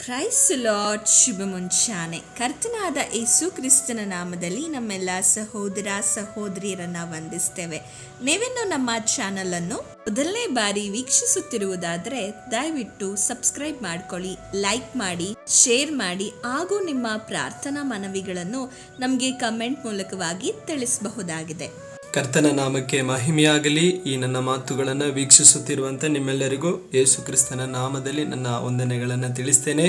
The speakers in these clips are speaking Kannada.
ಕ್ರೈಸ್ಟ್ ಲಾರ್ಡ್ ಶುಭ ಮುಂಚಾನೆ. ಕರ್ತನಾದ ಯೇಸು ಕ್ರಿಸ್ತನ ನಾಮದಲ್ಲಿ ನಮ್ಮೆಲ್ಲ ಸಹೋದರ ಸಹೋದರಿಯರನ್ನ ವಂದಿಸ್ತೇವೆ. ನೀವಿನ್ನು ನಮ್ಮ ಚಾನಲನ್ನು ಮೊದಲನೇ ಬಾರಿ ವೀಕ್ಷಿಸುತ್ತಿರುವುದಾದರೆ ದಯವಿಟ್ಟು ಸಬ್ಸ್ಕ್ರೈಬ್ ಮಾಡ್ಕೊಳ್ಳಿ, ಲೈಕ್ ಮಾಡಿ, ಶೇರ್ ಮಾಡಿ ಹಾಗೂ ನಿಮ್ಮ ಪ್ರಾರ್ಥನಾ ಮನವಿಗಳನ್ನು ನಮಗೆ ಕಮೆಂಟ್ ಮೂಲಕವಾಗಿ ತಿಳಿಸಬಹುದಾಗಿದೆ. ಕರ್ತನ ನಾಮಕ್ಕೆ ಮಹಿಮೆಯಾಗಲಿ. ಈ ನನ್ನ ಮಾತುಗಳನ್ನು ವೀಕ್ಷಿಸುತ್ತಿರುವಂಥ ನಿಮ್ಮೆಲ್ಲರಿಗೂ ಯೇಸು ಕ್ರಿಸ್ತನ ನಾಮದಲ್ಲಿ ನನ್ನ ವಂದನೆಗಳನ್ನು ತಿಳಿಸ್ತೇನೆ.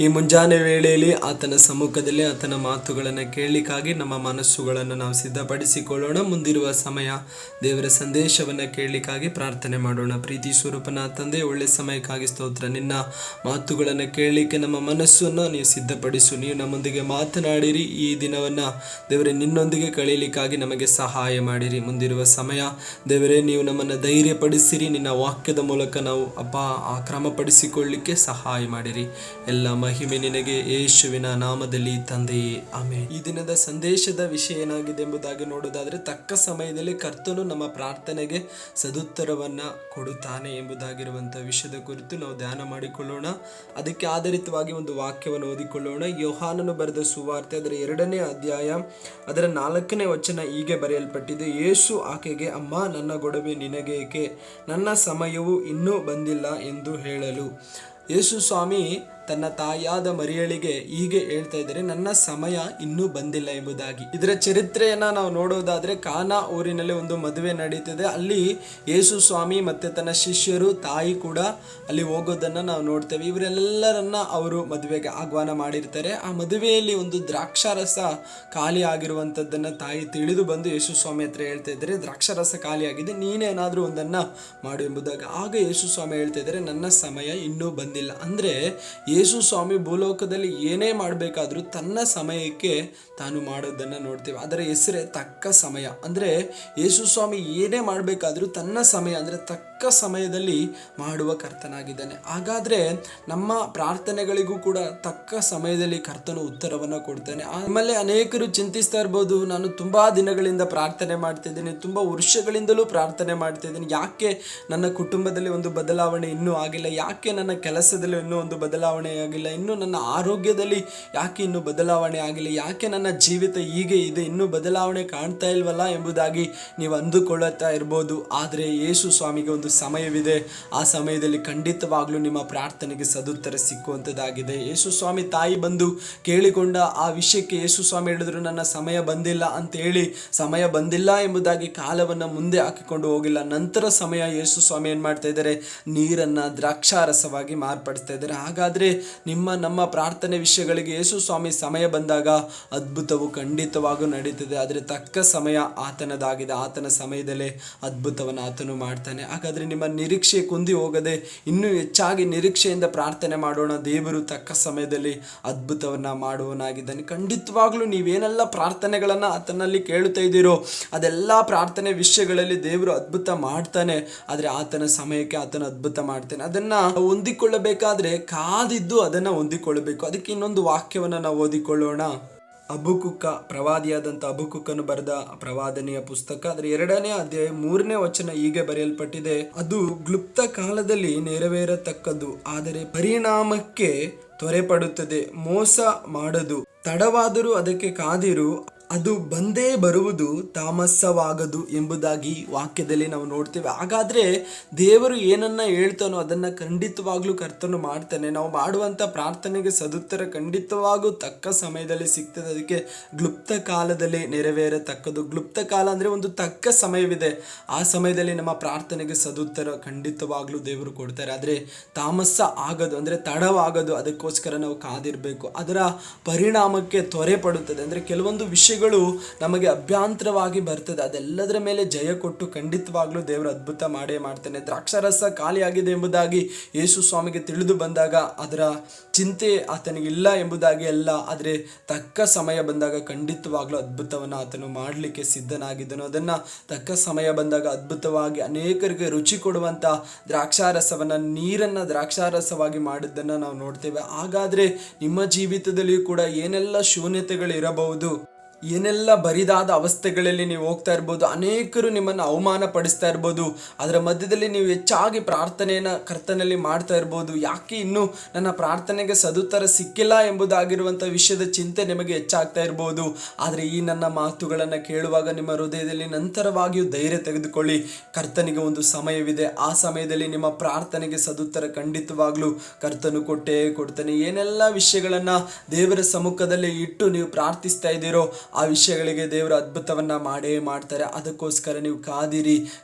ಈ ಮುಂಜಾನೆ ವೇಳೆಯಲ್ಲಿ ಆತನ ಸಮ್ಮುಖದಲ್ಲಿ ಆತನ ಮಾತುಗಳನ್ನು ಕೇಳಲಿಕ್ಕಾಗಿ ನಮ್ಮ ಮನಸ್ಸುಗಳನ್ನು ನಾವು ಸಿದ್ಧಪಡಿಸಿಕೊಳ್ಳೋಣ. ಮುಂದಿರುವ ಸಮಯ ದೇವರ ಸಂದೇಶವನ್ನು ಕೇಳಲಿಕ್ಕಾಗಿ ಪ್ರಾರ್ಥನೆ ಮಾಡೋಣ. ಪ್ರೀತಿ ಸ್ವರೂಪನ ತಂದೆ, ಒಳ್ಳೆ ಸಮಯಕ್ಕಾಗಿ ಸ್ತೋತ್ರ. ನಿನ್ನ ಮಾತುಗಳನ್ನು ಕೇಳಲಿಕ್ಕೆ ನಮ್ಮ ಮನಸ್ಸನ್ನು ನೀವು ಸಿದ್ಧಪಡಿಸು. ನೀವು ನಮ್ಮೊಂದಿಗೆ ಮಾತನಾಡಿರಿ. ಈ ದಿನವನ್ನು ದೇವರೇ ನಿನ್ನೊಂದಿಗೆ ಕಳೆಯಲಿಕ್ಕಾಗಿ ನಮಗೆ ಸಹಾಯ ಮಾಡಿ. ಮುಂದಿರುವ ಸಮಯ ದೇವರೇ ನೀವು ನಮ್ಮನ್ನು ಧೈರ್ಯಪಡಿಸಿರಿ. ನಿನ್ನ ವಾಕ್ಯದ ಮೂಲಕ ನಾವು ಕ್ರಮಪಡಿಸಿಕೊಳ್ಳಲಿಕ್ಕೆ ಸಹಾಯ ಮಾಡಿರಿ. ಎಲ್ಲ ಮಹಿಮೆ ನಿನಗೆ ಯೇಸುವಿನ ನಾಮದಲ್ಲಿ ತಂದೆಯೇ, ಆಮೆನ್. ಈ ದಿನದ ಸಂದೇಶದ ವಿಷಯ ಏನಾಗಿದೆ ಎಂಬುದಾಗಿ ನೋಡೋದಾದ್ರೆ, ತಕ್ಕ ಸಮಯದಲ್ಲಿ ಕರ್ತನು ನಮ್ಮ ಪ್ರಾರ್ಥನೆಗೆ ಸದುತ್ತರವನ್ನ ಕೊಡುತ್ತಾನೆ ಎಂಬುದಾಗಿರುವಂಥ ವಿಷಯದ ಕುರಿತು ನಾವು ಧ್ಯಾನ ಮಾಡಿಕೊಳ್ಳೋಣ. ಅದಕ್ಕೆ ಆಧಾರಿತವಾಗಿ ಒಂದು ವಾಕ್ಯವನ್ನು ಓದಿಕೊಳ್ಳೋಣ. ಯೋಹಾನನು ಬರೆದ ಸುವಾರ್ತೆ ಅದರ 2ನೇ ಅಧ್ಯಾಯ ಅದರ 4ನೇ ವಚನ ಹೀಗೆ ಬರೆಯಲ್ಪಟ್ಟಿದೆ. ಯೇಸು ಆಕೆಗೆ, ಅಮ್ಮ, ನನ್ನ ಗೊಡವೆ ನಿನಗೇಕೆ? ನನ್ನ ಸಮಯವು ಇನ್ನೂ ಬಂದಿಲ್ಲ ಎಂದು ಹೇಳಲು. ಯೇಸು ಸ್ವಾಮಿ ತನ್ನ ತಾಯಿಯಾದ ಮರಿಯಳಿಗೆ ಹೀಗೆ ಹೇಳ್ತಾ ಇದ್ದಾರೆ, ನನ್ನ ಸಮಯ ಇನ್ನೂ ಬಂದಿಲ್ಲ ಎಂಬುದಾಗಿ. ಇದರ ಚರಿತ್ರೆಯನ್ನ ನಾವು ನೋಡೋದಾದ್ರೆ, ಕಾನಾ ಊರಿನಲ್ಲಿ ಒಂದು ಮದುವೆ ನಡೀತಿದೆ. ಅಲ್ಲಿ ಯೇಸು ಸ್ವಾಮಿ ಮತ್ತೆ ತನ್ನ ಶಿಷ್ಯರು, ತಾಯಿ ಕೂಡ ಅಲ್ಲಿ ಹೋಗೋದನ್ನ ನಾವು ನೋಡ್ತೇವೆ. ಇವರೆಲ್ಲರನ್ನ ಅವರು ಮದುವೆಗೆ ಆಹ್ವಾನ ಮಾಡಿರ್ತಾರೆ. ಆ ಮದುವೆಯಲ್ಲಿ ಒಂದು ದ್ರಾಕ್ಷಾರಸ ಖಾಲಿ ಆಗಿರುವಂಥದ್ದನ್ನ ತಾಯಿ ತಿಳಿದು ಬಂದು ಯೇಸು ಸ್ವಾಮಿ ಹತ್ರ ಹೇಳ್ತಾ ಇದ್ದಾರೆ, ದ್ರಾಕ್ಷಾರಸ ಖಾಲಿ ಆಗಿದೆ, ನೀನೇನಾದ್ರೂ ಒಂದನ್ನ ಮಾಡು ಎಂಬುದಾಗಿ. ಆಗ ಯೇಸು ಸ್ವಾಮಿ ಹೇಳ್ತಾ ಇದ್ದಾರೆ, ನನ್ನ ಸಮಯ ಇನ್ನೂ ಬಂದಿಲ್ಲ. ಅಂದ್ರೆ ಯೇಸು ಸ್ವಾಮಿ ಭೂಲೋಕದಲ್ಲಿ ಏನೇ ಮಾಡಬೇಕಾದ್ರೂ ತನ್ನ ಸಮಯಕ್ಕೆ ತಾನು ಮಾಡೋದನ್ನು ನೋಡ್ತೇವೆ. ಅದರ ಹೆಸರೇ ತಕ್ಕ ಸಮಯ. ಅಂದರೆ ಯೇಸು ಸ್ವಾಮಿ ಏನೇ ಮಾಡಬೇಕಾದ್ರೂ ತನ್ನ ಸಮಯ ಅಂದರೆ ತಕ್ಕ ಸಮಯದಲ್ಲಿ ಮಾಡುವ ಕರ್ತನಾಗಿದ್ದಾನೆ. ಹಾಗಾದರೆ ನಮ್ಮ ಪ್ರಾರ್ಥನೆಗಳಿಗೂ ಕೂಡ ತಕ್ಕ ಸಮಯದಲ್ಲಿ ಕರ್ತನು ಉತ್ತರವನ್ನು ಕೊಡ್ತಾನೆ. ಆಮೇಲೆ ಅನೇಕರು ಚಿಂತಿಸ್ತಾ ಇರ್ಬೋದು, ನಾನು ತುಂಬ ದಿನಗಳಿಂದ ಪ್ರಾರ್ಥನೆ ಮಾಡ್ತಿದ್ದೀನಿ, ತುಂಬ ವರ್ಷಗಳಿಂದಲೂ ಪ್ರಾರ್ಥನೆ ಮಾಡ್ತಿದ್ದೀನಿ, ಯಾಕೆ ನನ್ನ ಕುಟುಂಬದಲ್ಲಿ ಒಂದು ಬದಲಾವಣೆ ಇನ್ನೂ ಆಗಿಲ್ಲ, ಯಾಕೆ ನನ್ನ ಕೆಲಸದಲ್ಲಿ ಇನ್ನೂ ಒಂದು ಬದಲಾವಣೆ ಆಗಿಲ್ಲ, ಇನ್ನು ನನ್ನ ಆರೋಗ್ಯದಲ್ಲಿ ಯಾಕೆ ಇನ್ನೂ ಬದಲಾವಣೆ ಆಗಿಲ್ಲ, ಯಾಕೆ ನನ್ನ ಜೀವಿತ ಹೀಗೆ ಇದೆ, ಇನ್ನೂ ಬದಲಾವಣೆ ಕಾಣ್ತಾ ಇಲ್ವಲ್ಲ ಎಂಬುದಾಗಿ ನೀವು ಅಂದುಕೊಳ್ಳುತ್ತಾ ಇರ್ಬೋದು. ಆದರೆ ಯೇಸು ಸ್ವಾಮಿಗೆ ಒಂದು ಸಮಯವಿದೆ. ಆ ಸಮಯದಲ್ಲಿ ಖಂಡಿತವಾಗ್ಲೂ ನಿಮ್ಮ ಪ್ರಾರ್ಥನೆಗೆ ಸದುತ್ತರ ಸಿಕ್ಕುವಂಥದ್ದಾಗಿದೆ. ಯೇಸು ಸ್ವಾಮಿ ತಾಯಿ ಬಂದು ಕೇಳಿಕೊಂಡ ಆ ವಿಷಯಕ್ಕೆ ಯೇಸು ಸ್ವಾಮಿ ಹೇಳಿದ್ರು, ನನ್ನ ಸಮಯ ಬಂದಿಲ್ಲ ಅಂತ ಹೇಳಿ ಸಮಯ ಬಂದಿಲ್ಲ ಎಂಬುದಾಗಿ ಕಾಲವನ್ನು ಮುಂದೆ ಹಾಕಿಕೊಂಡು ಹೋಗಿಲ್ಲ. ನಂತರ ಸಮಯ ಯೇಸು ಸ್ವಾಮಿ ಏನು ಮಾಡ್ತಾ ಇದ್ದಾರೆ, ನೀರನ್ನು ದ್ರಾಕ್ಷಾರಸವಾಗಿ ಮಾರ್ಪಡಿಸ್ತಾ ಇದ್ದಾರೆ. ಹಾಗಾದರೆ ನಮ್ಮ ಪ್ರಾರ್ಥನೆ ವಿಷಯಗಳಿಗೆ ಯೇಸು ಸ್ವಾಮಿ ಸಮಯ ಬಂದಾಗ ಅದ್ಭುತವು ಖಂಡಿತವಾಗೂ ನಡೀತದೆ. ಆದರೆ ತಕ್ಕ ಸಮಯ ಆತನದಾಗಿದೆ. ಆತನ ಸಮಯದಲ್ಲೇ ಅದ್ಭುತವನ್ನು ಆತನು ಮಾಡ್ತಾನೆ. ಹಾಗಾದರೆ ನಿಮ್ಮ ನಿರೀಕ್ಷೆ ಕುಂದಿ ಹೋಗದೆ ಇನ್ನೂ ಹೆಚ್ಚಾಗಿ ನಿರೀಕ್ಷೆಯಿಂದ ಪ್ರಾರ್ಥನೆ ಮಾಡೋಣ. ದೇವರು ತಕ್ಕ ಸಮಯದಲ್ಲಿ ಅದ್ಭುತವನ್ನು ಮಾಡುವನಾಗಿದ್ದಾನೆ. ಖಂಡಿತವಾಗ್ಲೂ ನೀವೇನೆಲ್ಲ ಪ್ರಾರ್ಥನೆಗಳನ್ನು ಆತನಲ್ಲಿ ಕೇಳುತ್ತಾ ಇದ್ದೀರೋ ಅದೆಲ್ಲ ಪ್ರಾರ್ಥನೆ ವಿಷಯಗಳಲ್ಲಿ ದೇವರು ಅದ್ಭುತ ಮಾಡ್ತಾನೆ. ಆದರೆ ಆತನ ಸಮಯಕ್ಕೆ ಆತನ ಅದ್ಭುತ ಮಾಡ್ತಾನೆ. ಅದನ್ನು ಹೊಂದಿಕೊಳ್ಳಬೇಕಾದ್ರೆ ಕಾದಿದ್ದು ಅದನ್ನು ಹೊಂದಿಕೊಳ್ಳಬೇಕು. ಅದಕ್ಕೆ ಇನ್ನೊಂದು ವಾಕ್ಯವನ್ನು ನಾವು ಓದಿಕೊಳ್ಳೋಣ. ಹಬಕ್ಕೂಕ, ಪ್ರವಾದಿಯಾದಂಥ ಹಬಕ್ಕೂಕನು ಬರೆದ ಪ್ರವಾದನೆಯ ಪುಸ್ತಕ ಅದರ 2ನೇ ಅಧ್ಯಾಯ 3ನೇ ವಚನ ಹೀಗೆ ಬರೆಯಲ್ಪಟ್ಟಿದೆ, ಅದು ಕ್ಲುಪ್ತ ಕಾಲದಲ್ಲಿ ನೆರವೇರತಕ್ಕದ್ದು, ಆದರೆ ಪರಿಣಾಮಕ್ಕೆ ತ್ವರೆಪಡುತ್ತದೆ, ಮೋಸ ಮಾಡದು, ತಡವಾದರೂ ಅದಕ್ಕೆ ಕಾದಿರು, ಅದು ಬಂದೇ ಬರುವುದು, ತಾಮಸವಾಗದು ಎಂಬುದಾಗಿ ವಾಕ್ಯದಲ್ಲಿ ನಾವು ನೋಡ್ತೇವೆ. ಹಾಗಾದರೆ ದೇವರು ಏನನ್ನ ಹೇಳ್ತಾನೋ ಅದನ್ನು ಖಂಡಿತವಾಗ್ಲೂ ಕರ್ತನು ಮಾಡ್ತಾನೆ. ನಾವು ಮಾಡುವಂಥ ಪ್ರಾರ್ಥನೆಗೆ ಸದುತ್ತರ ಖಂಡಿತವಾಗೂ ತಕ್ಕ ಸಮಯದಲ್ಲಿ ಸಿಗ್ತದೆ. ಅದಕ್ಕೆ ಕ್ಲುಪ್ತ ಕಾಲದಲ್ಲಿ ನೆರವೇರತಕ್ಕದ್ದು. ಕ್ಲುಪ್ತ ಕಾಲ ಅಂದರೆ ಒಂದು ತಕ್ಕ ಸಮಯವಿದೆ. ಆ ಸಮಯದಲ್ಲಿ ನಮ್ಮ ಪ್ರಾರ್ಥನೆಗೆ ಸದುತ್ತರ ಖಂಡಿತವಾಗ್ಲೂ ದೇವರು ಕೊಡ್ತಾರೆ. ಆದರೆ ತಾಮಸ ಆಗೋದು ಅಂದರೆ ತಡವಾಗೋದು, ಅದಕ್ಕೋಸ್ಕರ ನಾವು ಕಾದಿರಬೇಕು. ಅದರ ಪರಿಣಾಮಕ್ಕೆ ತ್ವರೆ ಪಡುತ್ತದೆ. ಅಂದರೆ ಕೆಲವೊಂದು ವಿಷಯ ನಮಗೆ ಅಭ್ಯಂತರವಾಗಿ ಬರ್ತದೆ. ಅದೆಲ್ಲದರ ಮೇಲೆ ಜಯ ಕೊಟ್ಟು ಖಂಡಿತವಾಗ್ಲೂ ದೇವರು ಅದ್ಭುತ ಮಾಡೇ ಮಾಡ್ತಾನೆ. ದ್ರಾಕ್ಷಾರಸ ಖಾಲಿಯಾಗಿದೆ ಎಂಬುದಾಗಿ ಯೇಸು ಸ್ವಾಮಿಗೆ ತಿಳಿದು ಬಂದಾಗ ಅದರ ಚಿಂತೆ ಆತನಿಗಿಲ್ಲ ಎಂಬುದಾಗಿ ಅಲ್ಲ, ಆದರೆ ತಕ್ಕ ಸಮಯ ಬಂದಾಗ ಖಂಡಿತವಾಗ್ಲೂ ಅದ್ಭುತವನ್ನು ಆತನು ಮಾಡಲಿಕ್ಕೆ ಸಿದ್ಧನಾಗಿದ್ದನು. ಅದನ್ನು ತಕ್ಕ ಸಮಯ ಬಂದಾಗ ಅದ್ಭುತವಾಗಿ ಅನೇಕರಿಗೆ ರುಚಿ ಕೊಡುವಂಥ ದ್ರಾಕ್ಷಾರಸವನ್ನು, ನೀರನ್ನು ದ್ರಾಕ್ಷಾರಸವಾಗಿ ಮಾಡಿದ್ದನ್ನು ನಾವು ನೋಡ್ತೇವೆ. ಹಾಗಾದರೆ ನಿಮ್ಮ ಜೀವಿತದಲ್ಲಿಯೂ ಕೂಡ ಏನೆಲ್ಲ ಶೂನ್ಯತೆಗಳಿರಬಹುದು, ಏನೆಲ್ಲ ಬರಿದಾದ ಅವಸ್ಥೆಗಳಲ್ಲಿ ನೀವು ಹೋಗ್ತಾ ಇರ್ಬೋದು, ಅನೇಕರು ನಿಮ್ಮನ್ನು ಅವಮಾನ ಪಡಿಸ್ತಾ ಇರ್ಬೋದು. ಅದರ ಮಧ್ಯದಲ್ಲಿ ನೀವು ಹೆಚ್ಚಾಗಿ ಪ್ರಾರ್ಥನೆಯನ್ನು ಕರ್ತನಲ್ಲಿ ಮಾಡ್ತಾ ಇರ್ಬೋದು. ಯಾಕೆ ಇನ್ನೂ ನನ್ನ ಪ್ರಾರ್ಥನೆಗೆ ಸದುತ್ತರ ಸಿಕ್ಕಿಲ್ಲ ಎಂಬುದಾಗಿರುವಂಥ ವಿಷಯದ ಚಿಂತೆ ನಿಮಗೆ ಹೆಚ್ಚಾಗ್ತಾ ಇರ್ಬೋದು. ಆದರೆ ಈ ನನ್ನ ಮಾತುಗಳನ್ನು ಕೇಳುವಾಗ ನಿಮ್ಮ ಹೃದಯದಲ್ಲಿ ನಂತರವಾಗಿಯೂ ಧೈರ್ಯ ತೆಗೆದುಕೊಳ್ಳಿ. ಕರ್ತನಿಗೆ ಒಂದು ಸಮಯವಿದೆ. ಆ ಸಮಯದಲ್ಲಿ ನಿಮ್ಮ ಪ್ರಾರ್ಥನೆಗೆ ಸದುತ್ತರ ಖಂಡಿತವಾಗ್ಲೂ ಕರ್ತನು ಕೊಟ್ಟೇ ಕೊಡ್ತಾನೆ. ಏನೆಲ್ಲ ವಿಷಯಗಳನ್ನು ದೇವರ ಸಮ್ಮುಖದಲ್ಲಿ ಇಟ್ಟು ನೀವು ಪ್ರಾರ್ಥಿಸ್ತಾ ಇದ್ದೀರೋ ಆ ವಿಷಯಗಳಿಗೆ ದೇವರು ಅದ್ಭುತವನ್ನ ಮಾಡೇ ಮಾಡ್ತಾರೆ. ಅದಕ್ಕೋಸ್ಕರ ನೀವು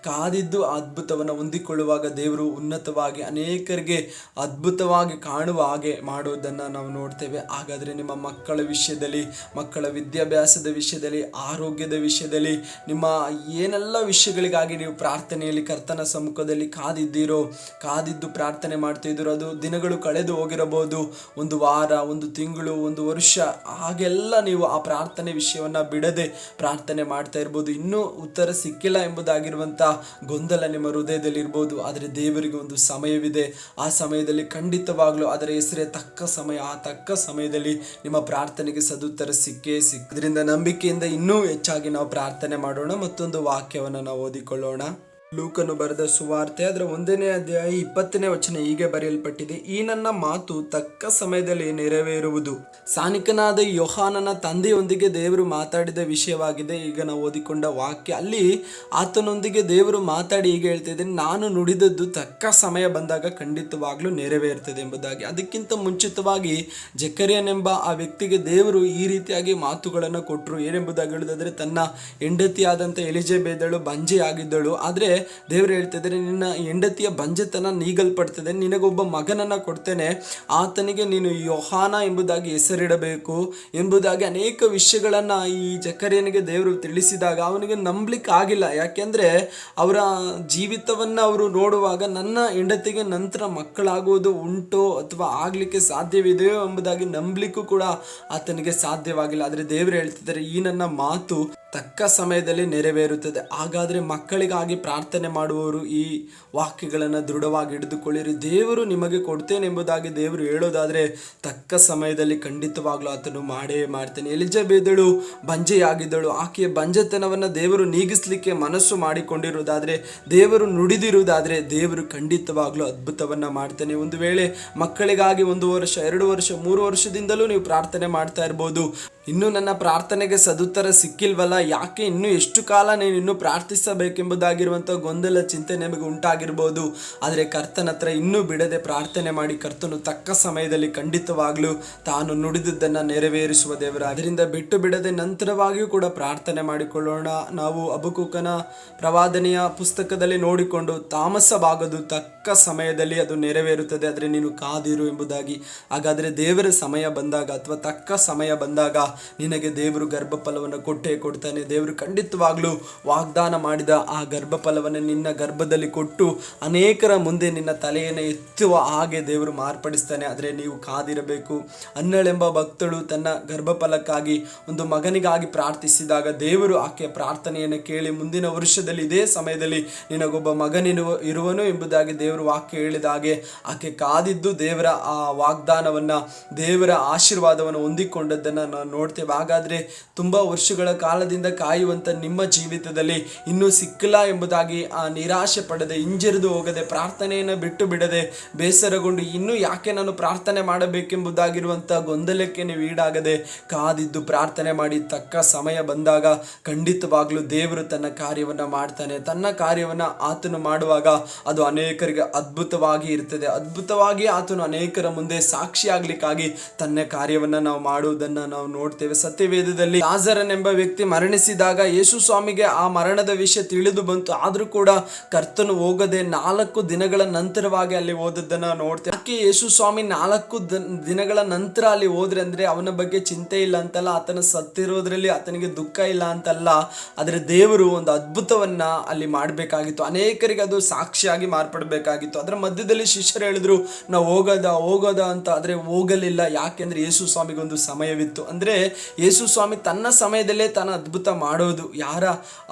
ಕಾದಿದ್ದು ಆ ಅದ್ಭುತವನ್ನು ಹೊಂದಿಕೊಳ್ಳುವಾಗ ದೇವರು ಉನ್ನತವಾಗಿ ಅನೇಕರಿಗೆ ಅದ್ಭುತವಾಗಿ ಕಾಣುವ ಹಾಗೆ ಮಾಡೋದನ್ನು ನಾವು ನೋಡ್ತೇವೆ. ಹಾಗಾದರೆ ನಿಮ್ಮ ಮಕ್ಕಳ ವಿಷಯದಲ್ಲಿ, ಮಕ್ಕಳ ವಿದ್ಯಾಭ್ಯಾಸದ ವಿಷಯದಲ್ಲಿ, ಆರೋಗ್ಯದ ವಿಷಯದಲ್ಲಿ, ನಿಮ್ಮ ಏನೆಲ್ಲ ವಿಷಯಗಳಿಗಾಗಿ ನೀವು ಪ್ರಾರ್ಥನೆಯಲ್ಲಿ ಕರ್ತನ ಸಮ್ಮುಖದಲ್ಲಿ ಕಾದಿದ್ದು ಪ್ರಾರ್ಥನೆ ಮಾಡ್ತಿದ್ದೀರೋ, ಅದು ದಿನಗಳು ಕಳೆದು ಹೋಗಿರಬಹುದು, ಒಂದು ವಾರ, ಒಂದು ತಿಂಗಳು, ಒಂದು ವರ್ಷ, ಹಾಗೆಲ್ಲ ನೀವು ಆ ಪ್ರಾರ್ಥನೆ ವಿಷಯವನ್ನ ಬಿಡದೆ ಪ್ರಾರ್ಥನೆ ಮಾಡ್ತಾ ಇರ್ಬೋದು. ಇನ್ನೂ ಉತ್ತರ ಸಿಕ್ಕಿಲ್ಲ ಎಂಬುದಾಗಿರುವಂಥ ಗೊಂದಲ ನಿಮ್ಮ ಹೃದಯದಲ್ಲಿ ಇರ್ಬೋದು. ಆದರೆ ದೇವರಿಗೆ ಒಂದು ಸಮಯವಿದೆ. ಆ ಸಮಯದಲ್ಲಿ ಖಂಡಿತವಾಗ್ಲೂ ಅದರ ಹೆಸರೇ ತಕ್ಕ ಸಮಯ. ಆ ತಕ್ಕ ಸಮಯದಲ್ಲಿ ನಿಮ್ಮ ಪ್ರಾರ್ಥನೆಗೆ ಸದುತ್ತರ ಸಿಕ್ಕದ್ರಿಂದ ನಂಬಿಕೆಯಿಂದ ಇನ್ನೂ ಹೆಚ್ಚಾಗಿ ನಾವು ಪ್ರಾರ್ಥನೆ ಮಾಡೋಣ. ಮತ್ತೊಂದು ವಾಕ್ಯವನ್ನು ನಾವು ಓದಿಕೊಳ್ಳೋಣ. ಲೂಕನು ಬರೆದ ಸುವಾರ್ತೆ ಅದರ 1ನೇ ಅಧ್ಯಾಯ 20ನೇ ವಚನ ಹೀಗೆ ಬರೆಯಲ್ಪಟ್ಟಿದೆ: ಈ ನನ್ನ ಮಾತು ತಕ್ಕ ಸಮಯದಲ್ಲಿ ನೆರವೇರುವುದು. ಸಾನಿಕನಾದ ಯೋಹಾನನ ತಂದೆಯೊಂದಿಗೆ ದೇವರು ಮಾತಾಡಿದ ವಿಷಯವಾಗಿದೆ ಈಗ ನಾವು ಓದಿಕೊಂಡ ವಾಕ್ಯ. ಅಲ್ಲಿ ಆತನೊಂದಿಗೆ ದೇವರು ಮಾತಾಡಿ ಹೀಗೆ ಹೇಳ್ತಿದ್ದೇನೆ, ನಾನು ನುಡಿದದ್ದು ತಕ್ಕ ಸಮಯ ಬಂದಾಗ ಖಂಡಿತವಾಗ್ಲೂ ನೆರವೇರ್ತದೆ ಎಂಬುದಾಗಿ. ಅದಕ್ಕಿಂತ ಮುಂಚಿತವಾಗಿ ಜಕರಿಯನೆಂಬ ಆ ವ್ಯಕ್ತಿಗೆ ದೇವರು ಈ ರೀತಿಯಾಗಿ ಮಾತುಗಳನ್ನು ಕೊಟ್ಟರು. ಏನೆಂಬುದಾಗಿ ಹೇಳುವುದಾದರೆ, ತನ್ನ ಹೆಂಡತಿಯಾದಂಥ ಎಲಿಜಬೆತಳು ಬಂಜೆಯಾಗಿದ್ದಳು. ಆದರೆ ದೇವರು ಹೇಳ್ತಿದ್ದಾರೆ, ನಿನ್ನ ಹೆಂಡತಿಯ ಬಂಜೆತನ ನೀಗಲ್ಪಡ್ತದೆ, ನಿನಗೊಬ್ಬ ಮಗನನ್ನ ಕೊಡ್ತೇನೆ, ಆತನಿಗೆ ನೀನು ಯೋಹಾನ ಎಂಬುದಾಗಿ ಹೆಸರಿಡಬೇಕು ಎಂಬುದಾಗಿ ಅನೇಕ ವಿಷಯಗಳನ್ನ ಈ ಜಕರಿಯನಿಗೆ ದೇವರು ತಿಳಿಸಿದಾಗ ಅವನಿಗೆ ನಂಬಲಿಕ್ಕೆ ಆಗಿಲ್ಲ. ಯಾಕೆಂದ್ರೆ ಅವರ ಜೀವಿತವನ್ನ ಅವರು ನೋಡುವಾಗ ನನ್ನ ಹೆಂಡತಿಗೆ ನಂತರ ಮಕ್ಕಳಾಗುವುದು ಉಂಟೋ ಅಥವಾ ಆಗ್ಲಿಕ್ಕೆ ಸಾಧ್ಯವಿದೆಯೋ ಎಂಬುದಾಗಿ ನಂಬಲಿಕ್ಕೂ ಕೂಡ ಆತನಿಗೆ ಸಾಧ್ಯವಾಗಿಲ್ಲ. ಆದರೆ ದೇವರು ಹೇಳ್ತಿದ್ದಾರೆ, ಈ ನನ್ನ ಮಾತು ತಕ್ಕ ಸಮಯದಲ್ಲಿ ನೆರವೇರುತ್ತದೆ. ಹಾಗಾದರೆ ಮಕ್ಕಳಿಗಾಗಿ ಪ್ರಾರ್ಥನೆ ಮಾಡುವವರು ಈ ವಾಕ್ಯಗಳನ್ನು ದೃಢವಾಗಿ ಹಿಡಿದುಕೊಳ್ಳಿರಿ. ದೇವರು ನಿಮಗೆ ಕೊಡ್ತೇನೆ ಎಂಬುದಾಗಿ ದೇವರು ಹೇಳೋದಾದರೆ ತಕ್ಕ ಸಮಯದಲ್ಲಿ ಖಂಡಿತವಾಗ್ಲೂ ಆತನು ಮಾಡೇ ಮಾಡ್ತೇನೆ. ಎಲಿಜಬೆತಳು ಬಂಜೆಯಾಗಿದ್ದಳು. ಆಕೆಯ ಬಂಜೆತನವನ್ನು ದೇವರು ನೀಗಿಸಲಿಕ್ಕೆ ಮನಸ್ಸು ಮಾಡಿಕೊಂಡಿರುವುದಾದರೆ, ದೇವರು ನುಡಿದಿರುವುದಾದರೆ ದೇವರು ಖಂಡಿತವಾಗ್ಲೂ ಅದ್ಭುತವನ್ನು ಮಾಡ್ತಾನೆ. ಒಂದು ವೇಳೆ ಮಕ್ಕಳಿಗಾಗಿ 1 ವರ್ಷ, 2 ವರ್ಷ, 3 ವರ್ಷದಿಂದಲೂ ನೀವು ಪ್ರಾರ್ಥನೆ ಮಾಡ್ತಾ ಇರ್ಬೋದು. ಇನ್ನೂ ನನ್ನ ಪ್ರಾರ್ಥನೆಗೆ ಸದುತ್ತರ ಸಿಕ್ಕಿಲ್ವಲ್ಲ, ಯಾಕೆ ಇನ್ನೂ ಎಷ್ಟು ಕಾಲ ನೀನು ಇನ್ನೂ ಪ್ರಾರ್ಥಿಸಬೇಕೆಂಬುದಾಗಿರುವಂಥ ಗೊಂದಲ ಚಿಂತೆ ನಿಮಗೆ ಉಂಟಾಗಿರ್ಬೋದು. ಆದರೆ ಕರ್ತನ ಹತ್ರ ಇನ್ನೂ ಬಿಡದೆ ಪ್ರಾರ್ಥನೆ ಮಾಡಿ, ಕರ್ತನು ತಕ್ಕ ಸಮಯದಲ್ಲಿ ಖಂಡಿತವಾಗ್ಲೂ ತಾನು ನುಡಿದದ್ದನ್ನು ನೆರವೇರಿಸುವ ದೇವರು. ಅದರಿಂದ ಬಿಟ್ಟು ಬಿಡದೆ ನಂತರವಾಗಿಯೂ ಕೂಡ ಪ್ರಾರ್ಥನೆ ಮಾಡಿಕೊಳ್ಳೋಣ. ನಾವು ಹಬಕ್ಕೂಕನ ಪ್ರವಾದನೆಯ ಪುಸ್ತಕದಲ್ಲಿ ನೋಡಿಕೊಂಡು ತಾಮಸವಾಗದು, ತಕ್ಕ ಸಮಯದಲ್ಲಿ ಅದು ನೆರವೇರುತ್ತದೆ, ಆದರೆ ನೀನು ಕಾದಿರು ಎಂಬುದಾಗಿ. ಹಾಗಾದರೆ ದೇವರ ಸಮಯ ಬಂದಾಗ ಅಥವಾ ತಕ್ಕ ಸಮಯ ಬಂದಾಗ ನಿನಗೆ ದೇವರು ಗರ್ಭಫಲವನ್ನು ಕೊಟ್ಟೇ ಕೊಡ್ತಾನೆ. ದೇವರು ಖಂಡಿತವಾಗ್ಲೂ ವಾಗ್ದಾನ ಮಾಡಿದ ಆ ಗರ್ಭಫಲವನ್ನು ನಿನ್ನ ಗರ್ಭದಲ್ಲಿ ಕೊಟ್ಟು ಅನೇಕರ ಮುಂದೆ ನಿನ್ನ ತಲೆಯನ್ನು ಎತ್ತುವ ಹಾಗೆ ದೇವರು ಮಾರ್ಪಡಿಸ್ತಾನೆ. ಆದರೆ ನೀವು ಕಾದಿರಬೇಕು. ಅನ್ನಳೆಂಬ ಭಕ್ತಳು ತನ್ನ ಗರ್ಭಫಲಕ್ಕಾಗಿ ಒಂದು ಮಗನಿಗಾಗಿ ಪ್ರಾರ್ಥಿಸಿದಾಗ ದೇವರು ಆಕೆಯ ಪ್ರಾರ್ಥನೆಯನ್ನು ಕೇಳಿ ಮುಂದಿನ ವರ್ಷದಲ್ಲಿ ಇದೇ ಸಮಯದಲ್ಲಿ ನಿನಗೊಬ್ಬ ಮಗನಿರುವನು ಎಂಬುದಾಗಿ ದೇವರು ವಾಕ್ಯ ಹೇಳಿದ ಹಾಗೆ ಆಕೆ ಕಾದಿದ್ದು ದೇವರ ಆ ವಾಗ್ದಾನವನ್ನು, ದೇವರ ಆಶೀರ್ವಾದವನ್ನು ಹೊಂದಿಕೊಂಡದ್ದನ್ನು ನಾವು ನೋಡ್ತೇವೆ. ಹಾಗಾದರೆ ತುಂಬ ವರ್ಷಗಳ ಕಾಲದಿಂದ ಕಾಯುವಂಥ ನಿಮ್ಮ ಜೀವಿತದಲ್ಲಿ ಇನ್ನೂ ಸಿಕ್ಕಿಲ್ಲ ಎಂಬುದಾಗಿ ಆ ನಿರಾಶೆ ಪಡದೆ, ಹಿಂಜರಿದು ಹೋಗದೆ, ಪ್ರಾರ್ಥನೆಯನ್ನು ಬಿಟ್ಟು ಬಿಡದೆ, ಬೇಸರಗೊಂಡು ಇನ್ನೂ ಯಾಕೆ ನಾನು ಪ್ರಾರ್ಥನೆ ಮಾಡಬೇಕೆಂಬುದಾಗಿರುವಂಥ ಗೊಂದಲಕ್ಕೆ ನೀವು ಈಡಾಗದೆ ಕಾದಿದ್ದು ಪ್ರಾರ್ಥನೆ ಮಾಡಿ ತಕ್ಕ ಸಮಯ ಬಂದಾಗ ಖಂಡಿತವಾಗ್ಲೂ ದೇವರು ತನ್ನ ಕಾರ್ಯವನ್ನು ಮಾಡ್ತಾನೆ. ತನ್ನ ಕಾರ್ಯವನ್ನು ಆತನು ಮಾಡುವಾಗ ಅದು ಅನೇಕರಿಗೆ ಅದ್ಭುತವಾಗಿ ಇರ್ತದೆ. ಅದ್ಭುತವಾಗಿ ಆತನು ಅನೇಕರ ಮುಂದೆ ಸಾಕ್ಷಿಯಾಗಲಿಕ್ಕಾಗಿ ತನ್ನ ಕಾರ್ಯವನ್ನು ನಾವು ಮಾಡುವುದನ್ನು ನಾವು ನೋಡ್ತೇವೆ. ಸತ್ಯವೇದದಲ್ಲಿ ಲಾಜರನೆಂಬ ವ್ಯಕ್ತಿ ಮರಣಿಸಿದಾಗ ಯೇಸು ಸ್ವಾಮಿಗೆ ಆ ಮರಣದ ವಿಷಯ ತಿಳಿದು ಬಂತು. ಆದರೂ ಕೂಡ ಕರ್ತನು ಹೋಗದೆ 4 ದಿನಗಳ ನಂತರವಾಗಿ ಅಲ್ಲಿ ಹೋದದ್ದನ್ನು ನೋಡ್ತೇವೆ. ಯಾಕೆ ಯೇಸು ಸ್ವಾಮಿ 4 ದಿನಗಳ ನಂತರ ಅಲ್ಲಿ ಹೋದ್ರೆ ಅಂದ್ರೆ ಅವನ ಬಗ್ಗೆ ಚಿಂತೆ ಇಲ್ಲ ಅಂತಲ್ಲ, ಆತನ ಸತ್ತಿರೋದ್ರಲ್ಲಿ ಆತನಿಗೆ ದುಃಖ ಇಲ್ಲ ಅಂತಲ್ಲ, ಆದರೆ ದೇವರು ಒಂದು ಅದ್ಭುತವನ್ನ ಅಲ್ಲಿ ಮಾಡಬೇಕಾಗಿತ್ತು. ಅನೇಕರಿಗೆ ಅದು ಸಾಕ್ಷಿಯಾಗಿ ಮಾರ್ಪಡಬೇಕಾಗಿತ್ತು. ಮಾಡಬೇಕಾಗಿತ್ತು. ಅದರ ಮಧ್ಯದಲ್ಲಿ ಶಿಷ್ಯರು ಹೇಳಿದ್ರು ನಾವು ಹೋಗೋದ ಅಂತ. ಆದರೆ ಹೋಗಲಿಲ್ಲ. ಯಾಕೆಂದ್ರೆ ಯೇಸು ಸ್ವಾಮಿಗೊಂದು ಸಮಯವಿತ್ತು. ಅಂದ್ರೆ ಯೇಸು ಸ್ವಾಮಿ ತನ್ನ ಸಮಯದಲ್ಲೇ ತಾನು ಅದ್ಭುತ ಮಾಡೋದು, ಯಾರ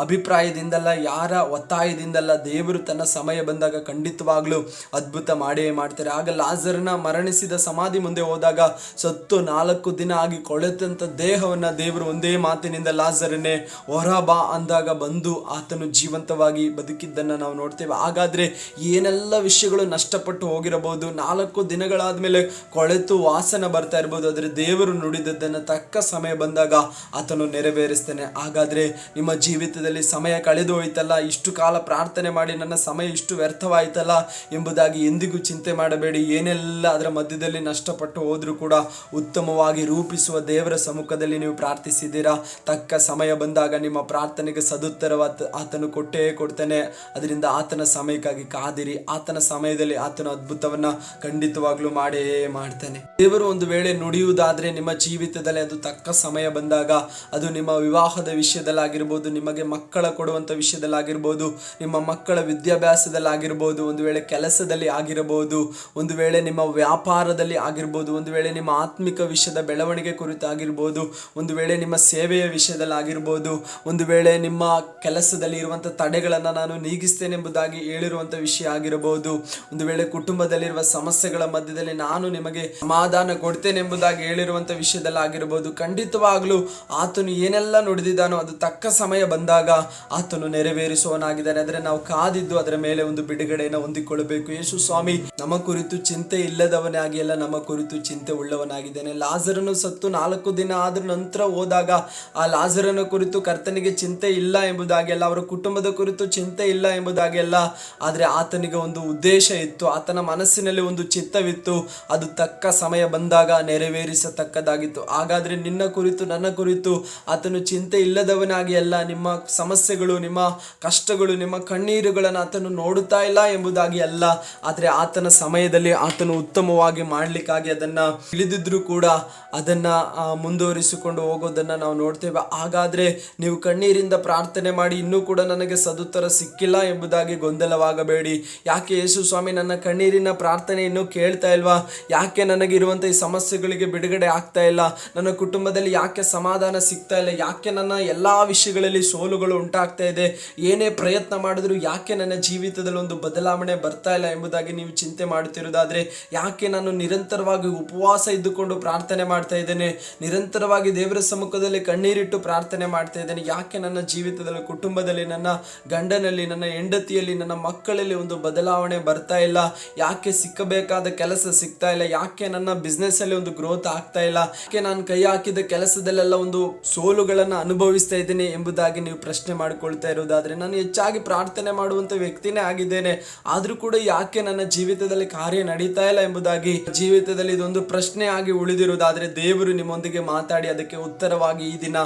ಅಭಿಪ್ರಾಯದಿಂದಲ್ಲ, ಯಾರ ಒತ್ತಾಯದಿಂದಲ್ಲ. ದೇವರು ತನ್ನ ಸಮಯ ಬಂದಾಗ ಖಂಡಿತವಾಗ್ಲೂ ಅದ್ಭುತ ಮಾಡೇ ಮಾಡ್ತಾರೆ. ಆಗ ಲಾಜರನ ಮರಣಿಸಿದ ಸಮಾಧಿ ಮುಂದೆ ಹೋದಾಗ ಸತ್ತು 4 ದಿನ ಆಗಿ ಕೊಳೆತಂತ ದೇಹವನ್ನ ದೇವರು ಒಂದೇ ಮಾತಿನಿಂದ ಲಾಜರನೇ ಹೊರಬಾ ಅಂದಾಗ ಬಂದು ಆತನು ಜೀವಂತವಾಗಿ ಬದುಕಿದ್ದನ್ನು ನಾವು ನೋಡ್ತೇವೆ. ಹಾಗಾದ್ರೆ ಏನೆಲ್ಲ ವಿಷಯಗಳು ನಷ್ಟಪಟ್ಟು ಹೋಗಿರಬಹುದು, 4 ದಿನಗಳಾದ್ಮೇಲೆ ಕೊಳೆತು ವಾಸನ ಬರ್ತಾ ಇರ್ಬೋದು, ಆದರೆ ದೇವರು ನುಡಿದದ್ದನ್ನು ತಕ್ಕ ಸಮಯ ಬಂದಾಗ ಆತನು ನೆರವೇರಿಸ್ತಾನೆ. ಹಾಗಾದ್ರೆ ನಿಮ್ಮ ಜೀವಿತದಲ್ಲಿ ಸಮಯ ಕಳೆದು ಹೋಯ್ತಲ್ಲ, ಇಷ್ಟು ಕಾಲ ಪ್ರಾರ್ಥನೆ ಮಾಡಿ ನನ್ನ ಸಮಯ ಇಷ್ಟು ವ್ಯರ್ಥವಾಯ್ತಲ್ಲ ಎಂಬುದಾಗಿ ಎಂದಿಗೂ ಚಿಂತೆ ಮಾಡಬೇಡಿ. ಏನೆಲ್ಲ ಅದರ ಮಧ್ಯದಲ್ಲಿ ನಷ್ಟಪಟ್ಟು ಹೋದ್ರೂ ಕೂಡ ಉತ್ತಮವಾಗಿ ರೂಪಿಸುವ ದೇವರ ಸಮ್ಮುಖದಲ್ಲಿ ನೀವು ಪ್ರಾರ್ಥಿಸಿದ್ದೀರಾ. ತಕ್ಕ ಸಮಯ ಬಂದಾಗ ನಿಮ್ಮ ಪ್ರಾರ್ಥನೆಗೆ ಸದುತ್ತರವ ಆತನು ಕೊಟ್ಟೇ ಕೊಡ್ತಾನೆ. ಅದರಿಂದ ಆತನ ಸಮಯಕ್ಕಾಗಿ ಕಾದಿರಿ. ಆತನ ಸಮಯದಲ್ಲಿ ಆತನ ಅದ್ಭುತವನ್ನ ಖಂಡಿತವಾಗ್ಲೂ ಮಾಡೇ ಮಾಡ್ತಾನೆ. ದೇವರು ಒಂದು ವೇಳೆ ನುಡಿಯುವುದಾದ್ರೆ ನಿಮ್ಮ ಜೀವಿತದಲ್ಲಿ ಅದು ತಕ್ಕ ಸಮಯ ಬಂದಾಗ, ಅದು ನಿಮ್ಮ ವಿವಾಹದ ವಿಷಯದಲ್ಲಾಗಿರ್ಬೋದು, ನಿಮಗೆ ಮಕ್ಕಳ ಕೊಡುವಂತ ವಿಷಯದಲ್ಲಾಗಿರ್ಬೋದು, ನಿಮ್ಮ ಮಕ್ಕಳ ವಿದ್ಯಾಭ್ಯಾಸದಲ್ಲಾಗಿರ್ಬೋದು, ಒಂದು ವೇಳೆ ಕೆಲಸದಲ್ಲಿ ಆಗಿರಬಹುದು, ಒಂದು ವೇಳೆ ನಿಮ್ಮ ವ್ಯಾಪಾರದಲ್ಲಿ ಆಗಿರ್ಬೋದು, ಒಂದು ವೇಳೆ ನಿಮ್ಮ ಆತ್ಮಿಕ ವಿಷಯದ ಬೆಳವಣಿಗೆ ಕುರಿತಾಗಿರ್ಬೋದು, ಒಂದು ವೇಳೆ ನಿಮ್ಮ ಸೇವೆಯ ವಿಷಯದಲ್ಲಿ ಆಗಿರ್ಬೋದು, ಒಂದು ವೇಳೆ ನಿಮ್ಮ ಕೆಲಸದಲ್ಲಿ ಇರುವಂಥ ತಡೆಗಳನ್ನು ನಾನು ನೀಗಿಸ್ತೇನೆ ಎಂಬುದಾಗಿ ಹೇಳಿರುವಂಥ ವಿಷಯ ಆಗಿರಬಹುದು, ಒಂದು ವೇಳೆ ಕುಟುಂಬದಲ್ಲಿರುವ ಸಮಸ್ಯೆಗಳ ಮಧ್ಯದಲ್ಲಿ ನಾನು ನಿಮಗೆ ಸಮಾಧಾನ ಕೊಡ್ತೇನೆ ಎಂಬುದಾಗಿ ಹೇಳಿರುವಂಥ ವಿಷಯದಲ್ಲಿ ಆಗಿರಬಹುದು. ಖಂಡಿತವಾಗ್ಲೂ ಆತನು ಏನೆಲ್ಲ ನುಡಿದಿದ್ದಾನೋ ಅದು ತಕ್ಕ ಸಮಯ ಬಂದಾಗ ಆತನು ನೆರವೇರಿಸುವನಾಗಿದ್ದಾನೆ. ಆದರೆ ನಾವು ಕಾದಿದ್ದು ಅದರ ಮೇಲೆ ಒಂದು ಬಿಡುಗಡೆಯನ್ನು ಹೊಂದಿಕೊಳ್ಳಬೇಕು. ಯೇಸು ಸ್ವಾಮಿ ನಮ್ಮ ಕುರಿತು ಚಿಂತೆ ಇಲ್ಲದವನಾಗಿ ಅಲ್ಲ, ನಮ್ಮ ಕುರಿತು ಚಿಂತೆ ಉಳ್ಳವನಾಗಿದ್ದಾನೆ. ಲಾಜರನು ಸತ್ತು 4 ದಿನ ಆದ ನಂತರ ಹೋದಾಗ ಆ ಲಾಜರನ ಕುರಿತು ಕರ್ತನಿಗೆ ಚಿಂತೆ ಇಲ್ಲ ಎಂಬುದಾಗಿ ಅಲ್ಲ, ಅವರ ಕುಟುಂಬದ ಕುರಿತು ಚಿಂತೆ ಇಲ್ಲ ಎಂಬುದಾಗಿ ಅಲ್ಲ, ಆದರೆ ಆತನಿಗೆ ಒಂದು ಉದ್ದೇಶ ಇತ್ತು, ಆತನ ಮನಸ್ಸಿನಲ್ಲಿ ಒಂದು ಚಿತ್ತವಿತ್ತು. ಅದು ತಕ್ಕ ಸಮಯ ಬಂದಾಗ ನೆರವೇರಿಸತಕ್ಕದಾಗಿತ್ತು. ಹಾಗಾದ್ರೆ ನಿನ್ನ ಕುರಿತು ನನ್ನ ಕುರಿತು ಆತನು ಚಿಂತೆ ಇಲ್ಲದವನಾಗಿ ಅಲ್ಲ, ನಿಮ್ಮ ಸಮಸ್ಯೆಗಳು, ನಿಮ್ಮ ಕಷ್ಟಗಳು, ನಿಮ್ಮ ಕಣ್ಣೀರುಗಳನ್ನು ಆತನು ನೋಡುತ್ತಾ ಇಲ್ಲ ಎಂಬುದಾಗಿ ಅಲ್ಲ, ಆದರೆ ಆತನ ಸಮಯದಲ್ಲಿ ಆತನು ಉತ್ತಮವಾಗಿ ಮಾಡಲಿಕ್ಕಾಗಿ ಅದನ್ನ ತಿಳಿದಿದ್ರು ಕೂಡ ಅದನ್ನ ಮುಂದುವರಿಸಿಕೊಂಡು ಹೋಗೋದನ್ನ ನಾವು ನೋಡ್ತೇವೆ. ಹಾಗಾದ್ರೆ ನೀವು ಕಣ್ಣೀರಿಂದ ಪ್ರಾರ್ಥನೆ ಮಾಡಿ ಇನ್ನೂ ಕೂಡ ನನಗೆ ಸದುತ್ತರ ಸಿಕ್ಕಿಲ್ಲ ಎಂಬುದಾಗಿ ಗೊಂದಲವಾಗಬೇಡಿ. ಯಾಕೆ ಯೇಸು ಸ್ವಾಮಿ ನನ್ನ ಕಣ್ಣೀರಿನ ಪ್ರಾರ್ಥನೆ ಇನ್ನೂ ಕೇಳ್ತಾ ಇಲ್ವಾ? ಯಾಕೆ ನನಗಿರುವಂಥ ಈ ಸಮಸ್ಯೆಗಳಿಗೆ ಬಿಡುಗಡೆ ಆಗ್ತಾ ಇಲ್ಲ? ನನ್ನ ಕುಟುಂಬದಲ್ಲಿ ಯಾಕೆ ಸಮಾಧಾನ ಸಿಗ್ತಾ ಇಲ್ಲ? ಯಾಕೆ ನನ್ನ ಎಲ್ಲ ವಿಷಯಗಳಲ್ಲಿ ಸೋಲುಗಳು ಉಂಟಾಗ್ತಾ ಇದೆ? ಏನೇ ಪ್ರಯತ್ನ ಮಾಡಿದ್ರು ಯಾಕೆ ನನ್ನ ಜೀವಿತದಲ್ಲಿ ಒಂದು ಬದಲಾವಣೆ ಬರ್ತಾ ಇಲ್ಲ ಎಂಬುದಾಗಿ ನೀವು ಚಿಂತೆ ಮಾಡುತ್ತಿರೋದಾದ್ರೆ, ಯಾಕೆ ನಾನು ನಿರಂತರವಾಗಿ ಉಪವಾಸ ಇದ್ದುಕೊಂಡು ಪ್ರಾರ್ಥನೆ ಮಾಡ್ತಾ ಇದ್ದೇನೆ, ನಿರಂತರವಾಗಿ ದೇವರ ಸಮ್ಮುಖದಲ್ಲಿ ಕಣ್ಣೀರಿಟ್ಟು ಪ್ರಾರ್ಥನೆ ಮಾಡ್ತಾ ಇದ್ದೇನೆ, ಯಾಕೆ ನನ್ನ ಜೀವಿತದಲ್ಲಿ, ಕುಟುಂಬದಲ್ಲಿ, ನನ್ನ ಗಂಡನಲ್ಲಿ, ನನ್ನ ಹೆಂಡತಿಯಲ್ಲಿ, ನನ್ನ ಮಕ್ಕಳಲ್ಲಿ ಒಂದು ಬದಲಾವಣೆ ಬರ್ತಾ ಇಲ್ಲ? ಯಾಕೆ ಸಿಕ್ಕಬೇಕಾದ ಕೆಲಸ ಸಿಗ್ತಾ ಇಲ್ಲ? ಯಾಕೆ ನನ್ನ ಬಿಸ್ನೆಸ್ ಅಲ್ಲಿ ಒಂದು ಗ್ರೋತ್ ಆಗ್ತಾ ಇಲ್ಲ? ಯಾಕೆ ನಾನು ಕೈ ಹಾಕಿದ ಕೆಲಸದಲ್ಲೆಲ್ಲ ಒಂದು ಸೋಲುಗಳನ್ನು ಅನುಭವಿಸ್ತಾ ಇದ್ದೇನೆ ಎಂಬುದಾಗಿ ನೀವು ಪ್ರಶ್ನೆ ಮಾಡಿಕೊಳ್ತಾ ಇರೋದಾದ್ರೆ, ನಾನು ಹೆಚ್ಚಾಗಿ ಪ್ರಾರ್ಥನೆ ಮಾಡುವಂತ ವ್ಯಕ್ತಿನೇ ಆಗಿದ್ದೇನೆ, ಆದ್ರೂ ಕೂಡ ಯಾಕೆ ನನ್ನ ಜೀವಿತದಲ್ಲಿ ಕಾರ್ಯ ನಡೀತಾ ಇಲ್ಲ ಎಂಬುದಾಗಿ ಜೀವಿತದಲ್ಲಿ ಇದೊಂದು ಪ್ರಶ್ನೆ ಆಗಿ ಉಳಿದಿರುವುದಾದ್ರೆ, ದೇವರು ನಿಮ್ಮೊಂದಿಗೆ ಮಾತಾಡಿ ಅದಕ್ಕೆ ಉತ್ತರವಾಗಿ ಈ ದಿನ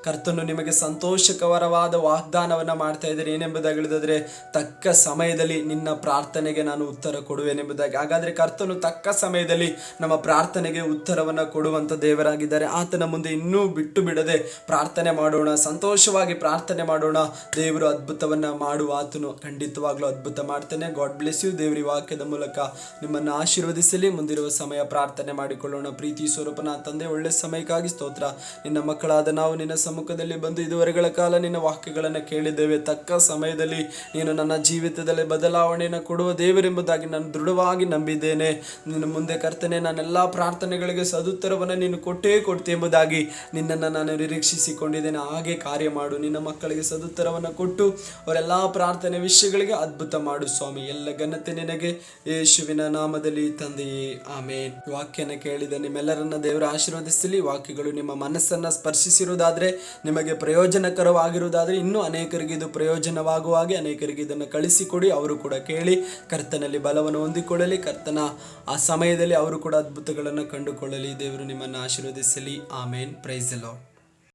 ಕರ್ತನು ನಿಮಗೆ ಸಂತೋಷಕರವಾದ ವಾಗ್ದಾನವನ್ನ ಮಾಡ್ತಾ ಇದ್ದಾರೆ. ಏನೆಂಬುದಾಗಿ ಹೇಳಿದ್ರೆ, ತಕ್ಕ ಸಮಯದಲ್ಲಿ ನಿನ್ನ ಪ್ರಾರ್ಥನೆಗೆ ನಾನು ಉತ್ತರ ಕೊಡುವೆನೆಂಬುದಾಗಿ. ಹಾಗಾದ್ರೆ ಕರ್ತನು ತಕ್ಕ ಸಮಯದಲ್ಲಿ ನಮ್ಮ ಪ್ರಾರ್ಥನೆಗೆ ಉತ್ತರವನ್ನ ಕೊಡುವಂತ ದೇವರಾಗಿದ್ದಾರೆ. ಆತನ ಮುಂದೆ ಇನ್ನೂ ಬಿಟ್ಟು ಬಿಡದೆ ಪ್ರಾರ್ಥನೆ ಮಾಡೋಣ, ಸಂತೋಷವಾಗಿ ಪ್ರಾರ್ಥನೆ ಮಾಡೋಣ. ದೇವರು ಅದ್ಭುತವನ್ನ ಮಾಡುವ ಆತನು ಖಂಡಿತವಾಗ್ಲೂ ಅದ್ಭುತ ಮಾಡ್ತಾನೆ. God bless you. ದೇವರ ವಾಕ್ಯದ ಮೂಲಕ ನಿಮ್ಮನ್ನು ಆಶೀರ್ವದಿಸಲಿ. ಮುಂದಿರುವ ಸಮಯ ಪ್ರಾರ್ಥನೆ ಮಾಡಿಕೊಳ್ಳೋಣ. ಪ್ರೀತಿ ಸ್ವರೂಪನ ತಂದೆ, ಒಳ್ಳೆ ಸಮಯಕ್ಕಾಗಿ ಸ್ತೋತ್ರ. ನಿನ್ನ ಮಕ್ಕಳಾದ ನಾವು ನಿನ್ನ ಸಮ್ಮುಖದಲ್ಲಿ ಬಂದು ಇದುವರೆಗಳ ಕಾಲ ನಿನ್ನ ವಾಕ್ಯಗಳನ್ನು ಕೇಳಿದ್ದೇವೆ. ತಕ್ಕ ಸಮಯದಲ್ಲಿ ನೀನು ನನ್ನ ಜೀವಿತದಲ್ಲಿ ಬದಲಾವಣೆಯನ್ನು ಕೊಡುವ ದೇವರೆಂಬುದಾಗಿ ನಾನು ದೃಢವಾಗಿ ನಂಬಿದ್ದೇನೆ. ನಿನ್ನ ಮುಂದೆ ಕರ್ತನೆ, ನನ್ನೆಲ್ಲ ಪ್ರಾರ್ಥನೆಗಳಿಗೆ ಸದುತ್ತರವನ್ನು ನೀನು ಕೊಟ್ಟೇ ಕೊಡ್ತಿ ಎಂಬುದಾಗಿ ನಿನ್ನನ್ನು ನಾನು ನಿರೀಕ್ಷಿಸಿಕೊಂಡಿದ್ದೇನೆ. ಹಾಗೆ ಕಾರ್ಯ ಮಾಡು. ನಿನ್ನ ಮಕ್ಕಳಿಗೆ ಸದುತ್ತರವನ್ನು ಕೊಟ್ಟು ಅವರೆಲ್ಲ ಪ್ರಾರ್ಥನೆ ವಿಷಯಗಳಿಗೆ ಅದ್ಭುತ ಮಾಡು ಸ್ವಾಮಿ. ಎಲ್ಲ ಘನತೆ ನಿನಗೆ, ಯೇಸುವಿನ ನಾಮದಲ್ಲಿ ತಂದೆಯೇ, ಆಮೇನ್. ವಾಕ್ಯನ ಕೇಳಿದ ನಿಮ್ಮೆಲ್ಲರನ್ನ ದೇವರ ಆಶೀರ್ವದಿಸಲಿ. ವಾಕ್ಯಗಳು ನಿಮ್ಮ ಮನಸ್ಸನ್ನ ಸ್ಪರ್ಶಿಸಿರುವುದಾದ್ರೆ, ನಿಮಗೆ ಪ್ರಯೋಜನಕರವಾಗಿರುವುದಾದ್ರೆ, ಇನ್ನೂ ಅನೇಕರಿಗೆ ಇದು ಪ್ರಯೋಜನವಾಗುವ ಹಾಗೆ ಅನೇಕರಿಗೆ ಇದನ್ನು ಕಳಿಸಿಕೊಡಿ. ಅವರು ಕೂಡ ಕೇಳಿ ಕರ್ತನಲ್ಲಿ ಬಲವನ್ನು ಹೊಂದಿಕೊಳ್ಳಲಿ. ಕರ್ತನ ಆ ಸಮಯದಲ್ಲಿ ಅವರು ಕೂಡ ಅದ್ಭುತಗಳನ್ನು ಕಂಡುಕೊಳ್ಳಲಿ. ದೇವರು ನಿಮ್ಮನ್ನು ಆಶೀರ್ವದಿಸಲಿ. ಆಮೇನ್. Praise the lord.